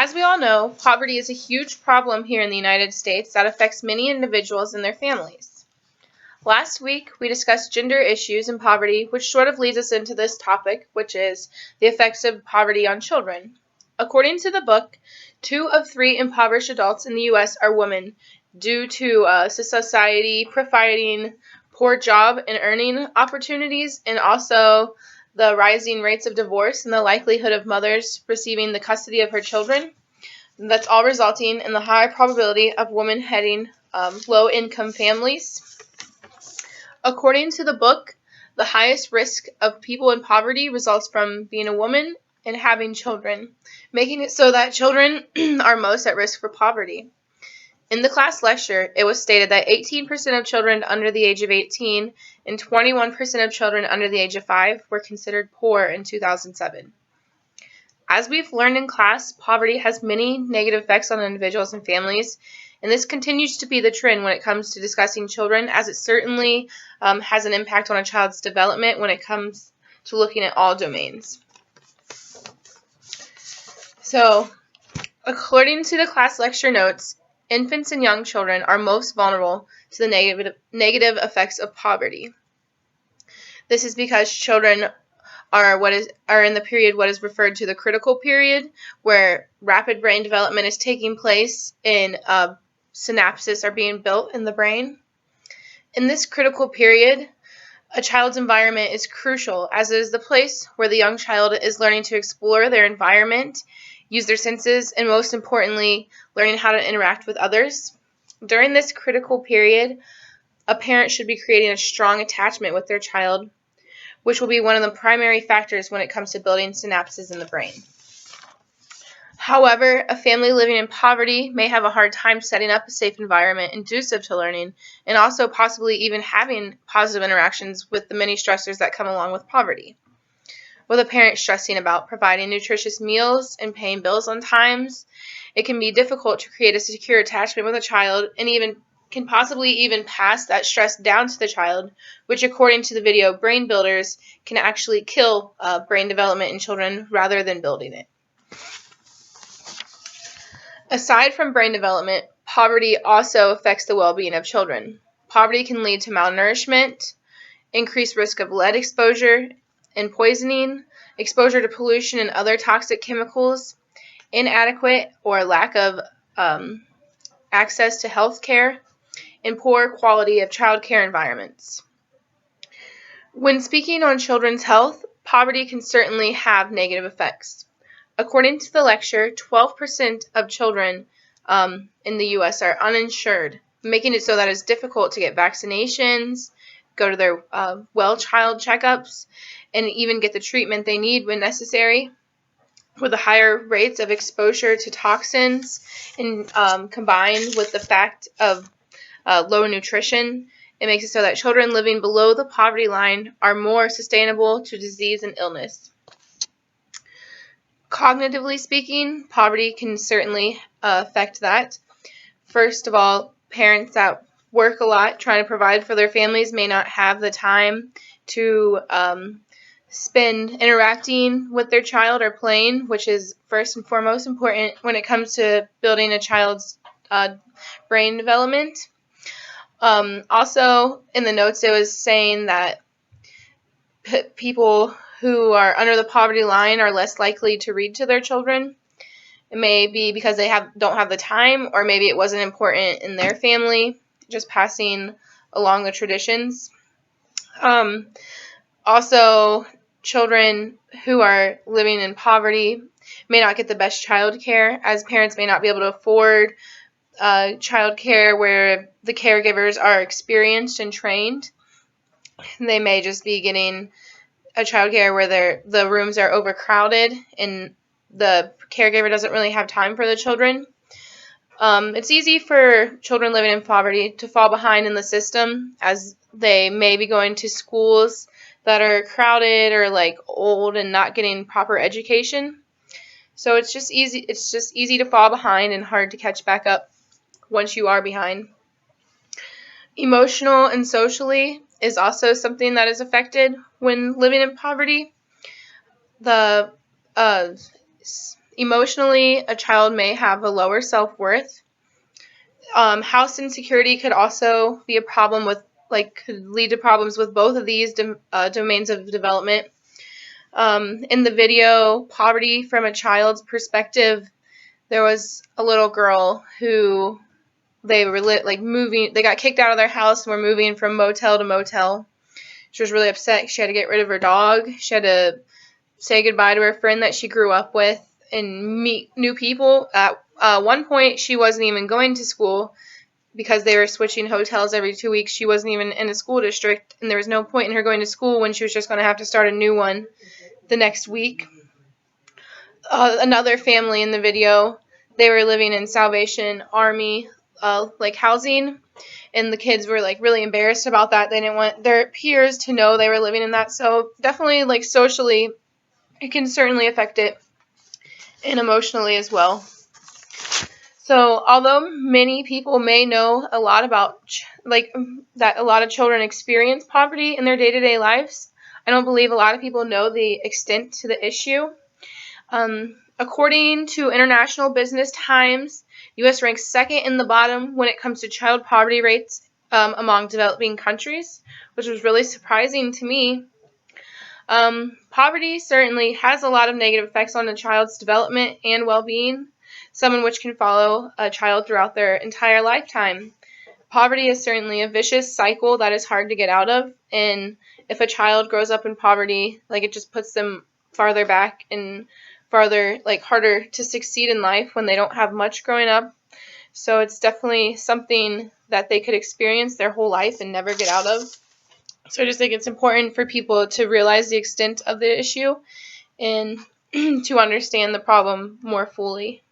As we all know, poverty is a huge problem here in the United States that affects many individuals and their families. Last week, we discussed gender issues and poverty, which sort of leads us into this topic, which is the effects of poverty on children. According to the book, 2 of 3 impoverished adults in the U.S. are women due to society providing poor job and earning opportunities, and also the rising rates of divorce and the likelihood of mothers receiving the custody of her children. That's all resulting in the high probability of women heading low-income families. According to the book, the highest risk of people in poverty results from being a woman and having children, making it so that children are most at risk for poverty. In the class lecture, it was stated that 18% of children under the age of 18 and 21% of children under the age of 5 were considered poor in 2007. As we've learned in class, poverty has many negative effects on individuals and families, and this continues to be the trend when it comes to discussing children, as it certainly has an impact on a child's development when it comes to looking at all domains. So, according to the class lecture notes, infants and young children are most vulnerable to the negative effects of poverty. This is because children are in the period what is referred to the critical period, where rapid brain development is taking place and synapses are being built in the brain. In this critical period, a child's environment is crucial, as it is the place where the young child is learning to explore their environment, use their senses, and most importantly, learning how to interact with others. During this critical period, a parent should be creating a strong attachment with their child, which will be one of the primary factors when it comes to building synapses in the brain. However, a family living in poverty may have a hard time setting up a safe environment conducive to learning, and also possibly even having positive interactions with the many stressors that come along with poverty. With a parent stressing about providing nutritious meals and paying bills on time, it can be difficult to create a secure attachment with a child, and even can possibly even pass that stress down to the child, which according to the video Brain Builders can actually kill brain development in children rather than building it. Aside from brain development, poverty also affects the well-being of children. Poverty can lead to malnourishment, increased risk of lead exposure and poisoning, exposure to pollution and other toxic chemicals, inadequate or lack of access to health care, and poor quality of child care environments. When speaking on children's health, poverty can certainly have negative effects. According to the lecture, 12% of children in the U.S. are uninsured, making it so that it's difficult to get vaccinations, go to their child checkups, and even get the treatment they need when necessary. With the higher rates of exposure to toxins and combined with the fact of low nutrition, it makes it so that children living below the poverty line are more sustainable to disease and illness. Cognitively speaking, poverty can certainly affect that. First of all, parents that work a lot trying to provide for their families may not have the time to spend interacting with their child or playing, which is first and foremost important when it comes to building a child's brain development. Also, in the notes, it was saying that people who are under the poverty line are less likely to read to their children. It may be because they don't have the time, or maybe it wasn't important in their family, just passing along the traditions. Also, children who are living in poverty may not get the best child care, as parents may not be able to afford child care where the caregivers are experienced and trained. They may just be getting a child care where the rooms are overcrowded and the caregiver doesn't really have time for the children. It's easy for children living in poverty to fall behind in the system, as they may be going to schools that are crowded or old and not getting proper education. So it's just easy to fall behind and hard to catch back up once you are behind. Emotional and socially is also something that is affected when living in poverty. The Emotionally, a child may have a lower self-worth. House insecurity could also be a problem with, could lead to problems with both of these domains of development. In the video, Poverty from a Child's Perspective, there was a little girl who they were moving. They got kicked out of their house and were moving from motel to motel. She was really upset. She had to get rid of her dog. She had to say goodbye to her friend that she grew up with and meet new people. At one point, she wasn't even going to school because they were switching hotels every 2 weeks. She wasn't even in a school district, and there was no point in her going to school when she was just going to have to start a new one the next week. Another family in the video, they were living in Salvation Army housing, and the kids were really embarrassed about that. They didn't want their peers to know they were living in that. So definitely socially, it can certainly affect it, and emotionally as well. So although many people may know a lot about that a lot of children experience poverty in their day-to-day lives, I don't believe a lot of people know the extent to the issue. According to International Business Times, U.S. ranks second in the bottom when it comes to child poverty rates among developing countries, which was really surprising to me. Poverty certainly has a lot of negative effects on a child's development and well-being, some in which can follow a child throughout their entire lifetime. Poverty is certainly a vicious cycle that is hard to get out of, and if a child grows up in poverty, it just puts them farther back and farther, harder to succeed in life when they don't have much growing up. So it's definitely something that they could experience their whole life and never get out of. So I just think it's important for people to realize the extent of the issue and to understand the problem more fully.